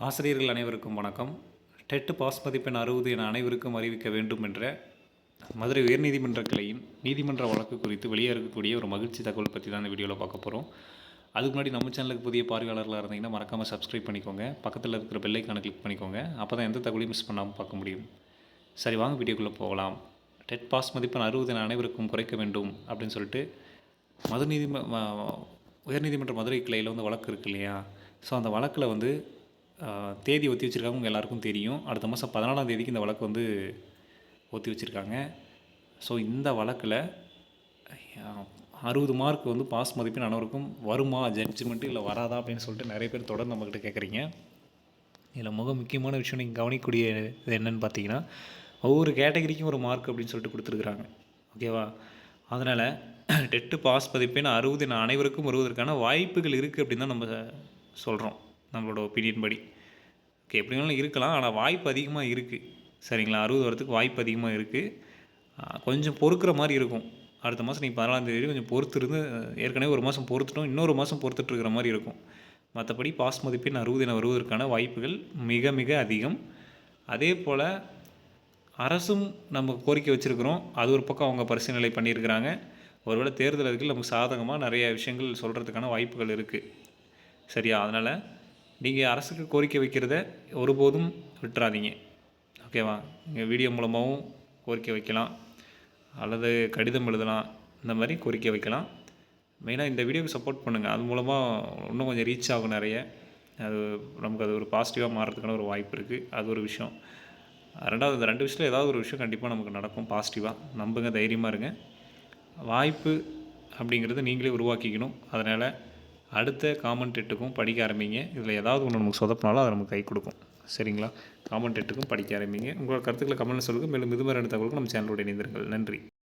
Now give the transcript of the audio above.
ஆசிரியர்கள் அனைவருக்கும் வணக்கம். டெட் பாஸ் மதிப்பெண் 60 என அனைவருக்கும் அறிவிக்க வேண்டும் என்ற மதுரை உயர்நீதிமன்ற கிளையின் நீதிமன்ற வழக்கு குறித்து வெளியே இருக்கக்கூடிய ஒரு மகிழ்ச்சி தகவல் பற்றி தான் இந்த வீடியோவில் பார்க்க போகிறோம். அதுக்கு முன்னாடி நம்ம சேனலுக்கு புதிய பார்வையாளர்களாக இருந்தீங்கன்னா மறக்காமல் சப்ஸ்கிரைப் பண்ணிக்கோங்க. பக்கத்தில் இருக்கிற பெல் ஐக்கானை கிளிக் பண்ணிக்கோங்க. அப்போ தான் எந்த தகவலையும் மிஸ் பண்ணாமல் பார்க்க முடியும். சரி, வாங்க வீடியோக்குள்ளே போகலாம். டெட் பாஸ் மதிப்பெண் 60 என அனைவருக்கும் குறைக்க வேண்டும் அப்படின்னு சொல்லிட்டு உயர்நீதிமன்ற மதுரை கிளையில் வந்து வழக்கு இருக்குது இல்லையா? ஸோ அந்த வழக்கில் வந்து தேதி ஒத்தி வச்சுருக்காங்க. உங்கள் எல்லாருக்கும் தெரியும். அடுத்த மாதம் 14ஆம் தேதிக்கு இந்த வழக்கு வந்து ஒத்தி வச்சுருக்காங்க. ஸோ இந்த வழக்கில் 60 மார்க் வந்து பாஸ் மதிப்பெண் அனைவருக்கும் வருமா ஜட்ஜ்மெண்ட்டு, இல்லை வராதா அப்படின்னு சொல்லிட்டு நிறைய பேர் தொடர்ந்து நம்மக்கிட்ட கேட்குறீங்க. இதில் முக்கியமான விஷயம் நீங்கள் கவனிக்கக்கூடிய இது என்னென்னு பார்த்தீங்கன்னா, ஒவ்வொரு கேட்டகரிக்கும் ஒரு மார்க் அப்படின்னு சொல்லிட்டு கொடுத்துருக்குறாங்க. ஓகேவா? அதனால் டெட்டு பாஸ் மதிப்பெண் 60 அனைவருக்கும் வருவதற்கான வாய்ப்புகள் இருக்குது அப்படின்னு தான் நம்ம சொல்கிறோம், நம்மளோட ஒப்பீனியன் படி. ஓகே, எப்படி வேணாலும் இருக்கலாம், ஆனால் வாய்ப்பு அதிகமாக இருக்குது. சரிங்களா? 60 வரத்துக்கு வாய்ப்பு அதிகமாக இருக்குது. கொஞ்சம் பொறுக்கிற மாதிரி இருக்கும். அடுத்த மாதம் நீங்கள் 14ஆம் தேதி கொஞ்சம் பொறுத்து இருந்து, ஏற்கனவே ஒரு மாதம் பொறுத்துட்டோம், இன்னொரு மாதம் பொறுத்துட்ருக்கிற மாதிரி இருக்கும். மற்றபடி பாஸ் மதிப்பெண் 60 என வருவதற்கான வாய்ப்புகள் மிக மிக அதிகம். அதே போல் அரசும் நம்ம கோரிக்கை வச்சுருக்கிறோம். அது ஒரு பக்கம் அவங்க பரிசீலனை பண்ணியிருக்கிறாங்க. ஒருவேளை தேர்தல் அறிக்கையில் நமக்கு சாதகமாக நிறைய விஷயங்கள் சொல்கிறதுக்கான வாய்ப்புகள் இருக்குது. சரியா? அதனால் நீங்கள் அரசுக்கு கோரிக்கை வைக்கிறத ஒருபோதும் விட்டுறாதீங்க. ஓகேவா? நீங்கள் வீடியோ மூலமாகவும் கோரிக்கை வைக்கலாம், அல்லது கடிதம் எழுதலாம், இந்த மாதிரி கோரிக்கை வைக்கலாம். மெயினாக இந்த வீடியோவுக்கு சப்போர்ட் பண்ணுங்கள். அது மூலமாக இன்னும் கொஞ்சம் ரீச் ஆகும் நிறைய. அது நமக்கு அது ஒரு பாசிட்டிவாக மாறுறதுக்கான ஒரு வாய்ப்பு இருக்குது. அது ஒரு விஷயம். ரெண்டாவது, இந்த 2 விஷயத்தில் ஏதாவது ஒரு விஷயம் கண்டிப்பாக நமக்கு நடக்கும் பாசிட்டிவாக. நம்புங்க, தைரியமாக இருங்க. வாய்ப்பு அப்படிங்கிறது நீங்களே உருவாக்கிக்கணும். அதனால் அடுத்த காமன் டெட்டுக்கும் படிக்க ஆரம்பிங்க. இதில் ஏதாவது ஒன்று நமக்கு சொதப்பினாலும் அதை நமக்கு கை கொடுக்கும். சரிங்களா? காமன் டெட்டுக்கும் படிக்க ஆரம்பிங்க. உங்களோட கருத்துக்களை கமெண்ட்டில் சொல்லுங்கள். மேலும் இது மாதிரியான தகவலுக்கு நம்ம சேனலோடு இணைந்திருங்கள். நன்றி.